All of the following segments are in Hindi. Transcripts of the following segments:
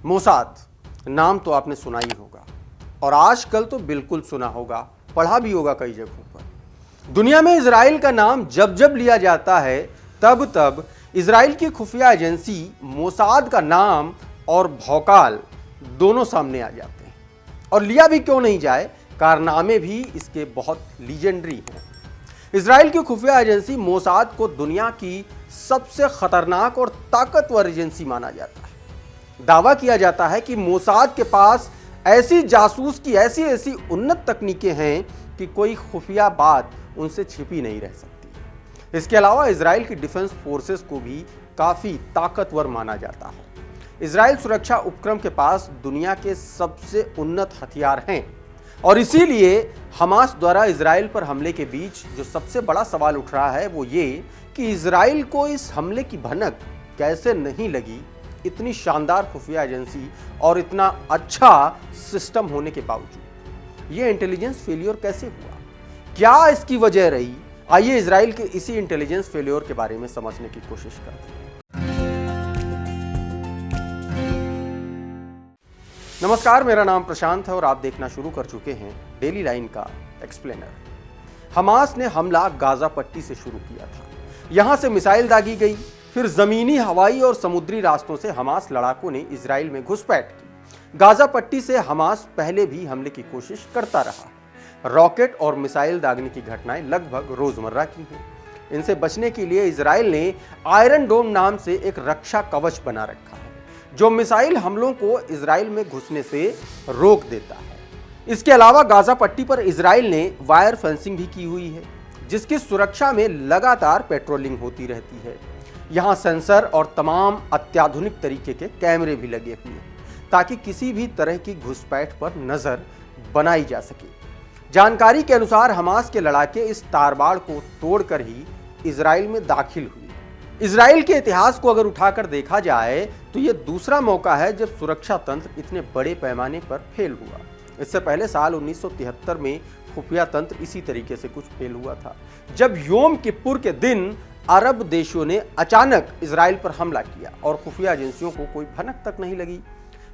मोसाद नाम तो आपने सुना ही होगा और आजकल तो बिल्कुल सुना होगा, पढ़ा भी होगा कई जगहों पर। दुनिया में इजराइल का नाम जब जब लिया जाता है तब तब इजराइल की खुफिया एजेंसी मोसाद का नाम और भौकाल दोनों सामने आ जाते हैं। और लिया भी क्यों नहीं जाए, कारनामे भी इसके बहुत लीजेंडरी हैं। इजराइल की खुफिया एजेंसी मोसाद को दुनिया की सबसे खतरनाक और ताकतवर एजेंसी माना जाता है। दावा किया जाता है कि मोसाद के पास ऐसी जासूस की ऐसी उन्नत तकनीकें हैं कि कोई खुफिया बात उनसे छिपी नहीं रह सकती। इसके अलावा इजराइल की डिफेंस फोर्सेस को भी काफी ताकतवर माना जाता है। इजराइल सुरक्षा उपक्रम के पास दुनिया के सबसे उन्नत हथियार हैं और इसीलिए हमास द्वारा इजराइल पर हमले के बीच जो सबसे बड़ा सवाल उठ रहा है वो ये कि इजराइल को इस हमले की भनक कैसे नहीं लगी, इतनी शानदार खुफिया एजेंसी और इतना अच्छा सिस्टम होने के बावजूद। ये इंटेलिजेंस फेलियर कैसे हुआ, क्या इसकी वजह रही? आइए इजराइल के इसी इंटेलिजेंस फेलियर के बारे में समझने की कोशिश करते हैं। नमस्कार, मेरा नाम प्रशांत है और आप देखना शुरू कर चुके हैं डेली लाइन का एक्सप्लेनर। हमास ने हमला गाजा पट्टी से शुरू किया था। यहां से मिसाइल दागी गई, फिर जमीनी, हवाई और समुद्री रास्तों से हमास लड़ाकों ने इजराइल में घुसपैठ की। गाजा पट्टी से हमास पहले भी हमले की कोशिश करता रहा। रॉकेट और मिसाइल दागने की घटनाएं लगभग रोजमर्रा की हैं। इनसे बचने के लिए इजराइल ने आयरन डोम नाम से एक रक्षा कवच बना रखा है जो मिसाइल हमलों को इजराइल में घुसने से रोक देता है। इसके अलावा गाजा पट्टी पर इजराइल ने वायर फेंसिंग भी की हुई है जिसकी सुरक्षा में लगातार पेट्रोलिंग होती रहती है। यहाँ सेंसर और तमाम अत्याधुनिक तरीके के कैमरे भी लगे हुए हैं ताकि किसी भी तरह की घुसपैठ पर नजर बनाई जा सके। जानकारी के अनुसार हमास के लड़ाके इस तारबाड़ को तोड़कर ही इजराइल में दाखिल हुए। इजराइल के इतिहास को अगर उठाकर देखा जाए तो यह दूसरा मौका है जब सुरक्षा तंत्र इतने बड़े पैमाने पर फेल हुआ। इससे पहले साल 1973 में खुफिया तंत्र इसी तरीके से कुछ फेल हुआ था जब योम किप्पुर के दिन अरब देशों ने अचानक इजराइल पर हमला किया और खुफिया एजेंसियों को कोई भनक तक नहीं लगी।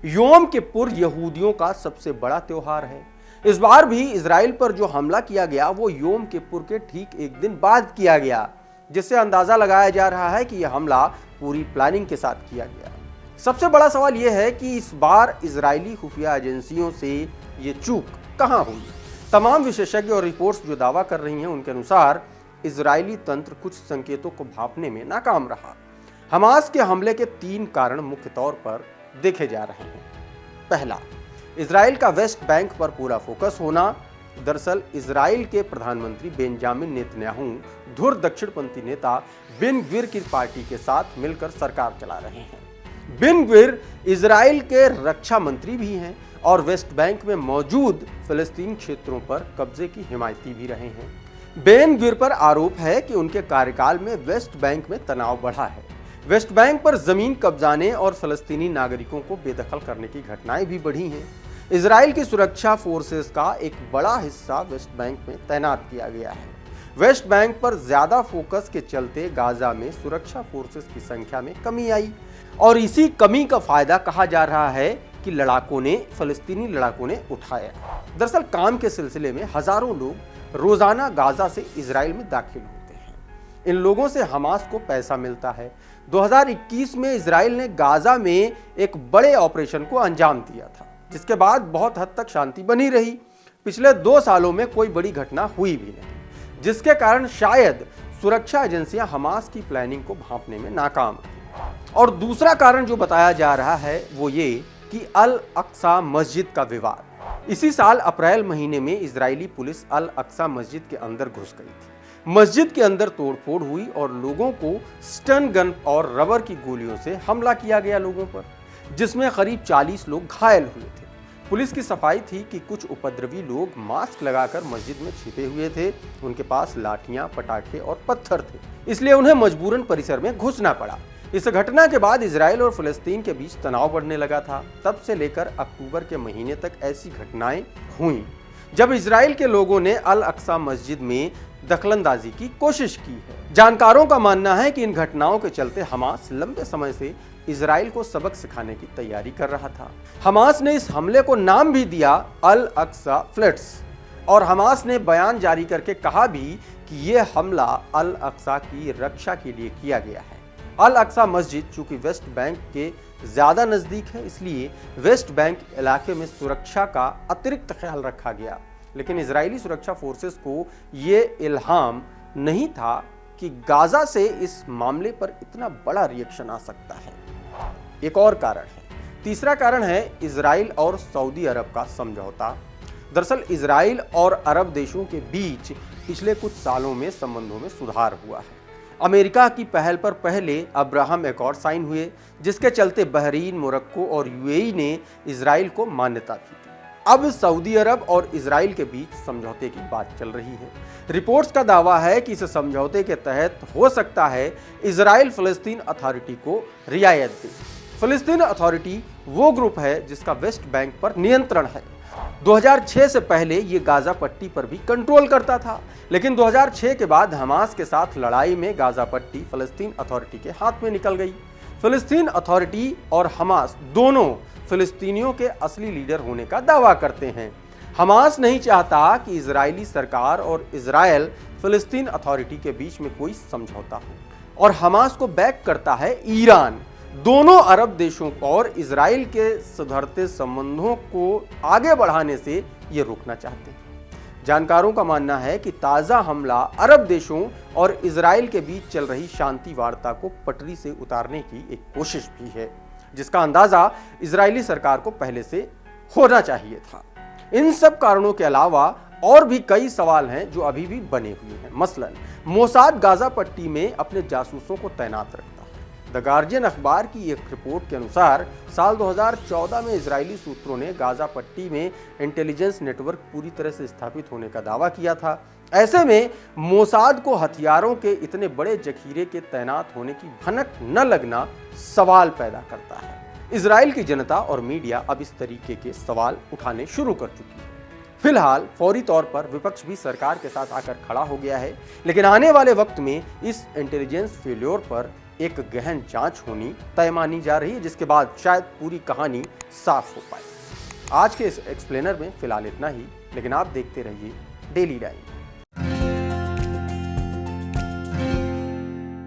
योम किप्पुर यहूदियों का सबसे बड़ा त्योहार है। इस बार भी इजराइल पर जो हमला किया गया वो योम किप्पुर के ठीक एक दिन बाद किया गया, जिससे अंदाजा लगाया जा रहा है कि यह हमला पूरी प्लानिंग के साथ किया गया। सबसे बड़ा सवाल यह है कि इस बार इजरायली खुफिया एजेंसियों से ये चूक कहां हुई। तमाम विशेषज्ञ और रिपोर्ट्स जो दावा कर रही हैं उनके अनुसार इजरायली तंत्र कुछ संकेतों को भांपने में नाकाम रहा। हमास के हमले के 3 कारण मुख्य तौर पर देखे जा रहे हैं। पहला, इजराइल का वेस्ट बैंक पर पूरा फोकस होना। दरअसल इजराइल के प्रधानमंत्री बेंजामिन नेतन्याहू धुर दक्षिणपंथी नेता बेन ग्विर की पार्टी के साथ मिलकर सरकार चला रहे हैं। बेन ग्विर इजराइल के रक्षा मंत्री भी हैं और वेस्ट बैंक में मौजूद फिलिस्तीन क्षेत्रों पर कब्जे की हिमायती भी रहे हैं। बेन ग्विर पर आरोप है कि उनके कार्यकाल में वेस्ट बैंक में तनाव बढ़ा है। वेस्ट बैंक पर जमीन कब्जाने और फिलिस्तीनी नागरिकों को बेदखल करने की घटनाएं भी बढ़ी हैं। इजराइल की सुरक्षा फोर्सेस का एक बड़ा हिस्सा वेस्ट बैंक में तैनात किया गया है। वेस्ट बैंक पर ज्यादा फोकस के चलते गाजा में सुरक्षा फोर्सेस की संख्या में कमी आई और इसी कमी का फायदा कहा जा रहा है कि फिलिस्तीनी लड़ाकों ने उठाया। दरअसल काम के सिलसिले में हजारों लोग रोजाना गाजा से इजराइल में दाखिल होते हैं। इन लोगों से हमास को पैसा मिलता है। 2021 में इजराइल ने गाजा में एक बड़े ऑपरेशन को अंजाम दिया था जिसके बाद बहुत हद तक शांति बनी रही। पिछले 2 सालों में कोई बड़ी घटना हुई भी नहीं, जिसके कारण शायद सुरक्षा एजेंसियां हमास की प्लानिंग को भांपने में नाकाम रही। और दूसरा कारण जो बताया जा रहा है वो ये कि अल अक्सा मस्जिद का विवाद। इसी साल अप्रैल महीने में इजरायली पुलिस अल अक्सा मस्जिद के अंदर घुस गई थी। मस्जिद के अंदर तोड़फोड़ हुई और लोगों को स्टन गन और रबर की गोलियों से हमला किया गया लोगों पर, जिसमें करीब 40 लोग घायल हुए थे। पुलिस की सफाई थी कि कुछ उपद्रवी लोग मास्क लगाकर मस्जिद में छिपे हुए थे। उनके पास लाठियां, पटाखे और पत्थर थे, इसलिए उन्हें मजबूरन परिसर में घुसना पड़ा। इस घटना के बाद इजराइल और फिलिस्तीन के बीच तनाव बढ़ने लगा था। तब से लेकर अक्टूबर के महीने तक ऐसी घटनाएं हुई जब इजराइल के लोगों ने अल अक्सा मस्जिद में दखलंदाजी की कोशिश की है। जानकारों का मानना है कि इन घटनाओं के चलते हमास लंबे समय से इजराइल को सबक सिखाने की तैयारी कर रहा था। हमास ने इस हमले को नाम भी दिया अल अक्सा फ्लड्स और हमास ने बयान जारी करके कहा भी कि यह हमला अल अक्सा की रक्षा के लिए किया गया है। अल अक्सा मस्जिद चूंकि वेस्ट बैंक के ज्यादा नजदीक है, इसलिए वेस्ट बैंक इलाके में सुरक्षा का अतिरिक्त ख्याल रखा गया। लेकिन इजरायली सुरक्षा फोर्सेस को यह इल्हाम नहीं था कि गाजा से इस मामले पर इतना बड़ा रिएक्शन आ सकता है। एक और कारण है, तीसरा कारण है इजराइल और सऊदी अरब का समझौता। दरअसल इजराइल और अरब देशों के बीच पिछले कुछ सालों में संबंधों में सुधार हुआ है। अमेरिका की पहल पर पहले अब्राहम एकॉर्ड साइन हुए, जिसके चलते बहरीन, मोरक्को और यूएई ने इजराइल को मान्यता दी थी। अब सऊदी अरब और इजराइल के बीच समझौते की बात चल रही है। रिपोर्ट्स का दावा है कि इस समझौते के तहत हो सकता है इजराइल फिलिस्तीन अथॉरिटी को रियायत दे। फिलिस्तीन अथॉरिटी वो ग्रुप है जिसका वेस्ट बैंक पर नियंत्रण है। 2006 से पहले ये गाजा पट्टी पर भी कंट्रोल करता था, लेकिन 2006 के बाद हमास के साथ लड़ाई में गाजा पट्टी फिलिस्तीन अथॉरिटी के हाथ में निकल गई। फिलिस्तीन अथॉरिटी और हमास दोनों फिलिस्तीनियों के असली लीडर होने का दावा करते हैं। हमास नहीं चाहता कि इजरायली सरकार और इजराइल फिलिस्तीन अथॉरिटी के बीच में कोई समझौता हो, और हमास को बैक करता है ईरान। दोनों अरब देशों और इजराइल के सुधरते संबंधों को आगे बढ़ाने से ये रोकना चाहते हैं। जानकारों का मानना है कि ताजा हमला अरब देशों और इजराइल के बीच चल रही शांति वार्ता को पटरी से उतारने की एक कोशिश भी है, जिसका अंदाजा इजरायली सरकार को पहले से होना चाहिए था। इन सब कारणों के अलावा और भी कई सवाल हैं जो अभी भी बने हुए हैं। मसलन मोसाद गाजा पट्टी में अपने जासूसों को तैनात रखता है। द गार्जियन अखबार की एक रिपोर्ट के अनुसार साल 2014 में इजरायली सूत्रों ने गाजा पट्टी में इंटेलिजेंस नेटवर्क पूरी तरह से स्थापित होने का दावा किया था। ऐसे में मोसाद को हथियारों के इतने बड़े जखीरे के तैनात होने की भनक न लगना सवाल पैदा करता है। इजराइल की जनता और मीडिया अब इस तरीके के सवाल उठाने शुरू कर चुकी है। फिलहाल फौरी तौर पर विपक्ष भी सरकार के साथ आकर खड़ा हो गया है, लेकिन आने वाले वक्त में इस इंटेलिजेंस फेल्योर पर एक गहन जांच होनी तय मानी जा रही है, जिसके बाद शायद पूरी कहानी साफ हो पाए। आज के इस एक्सप्लेनर में फिलहाल इतना ही, लेकिन आप देखते रहिए डेली लाइन।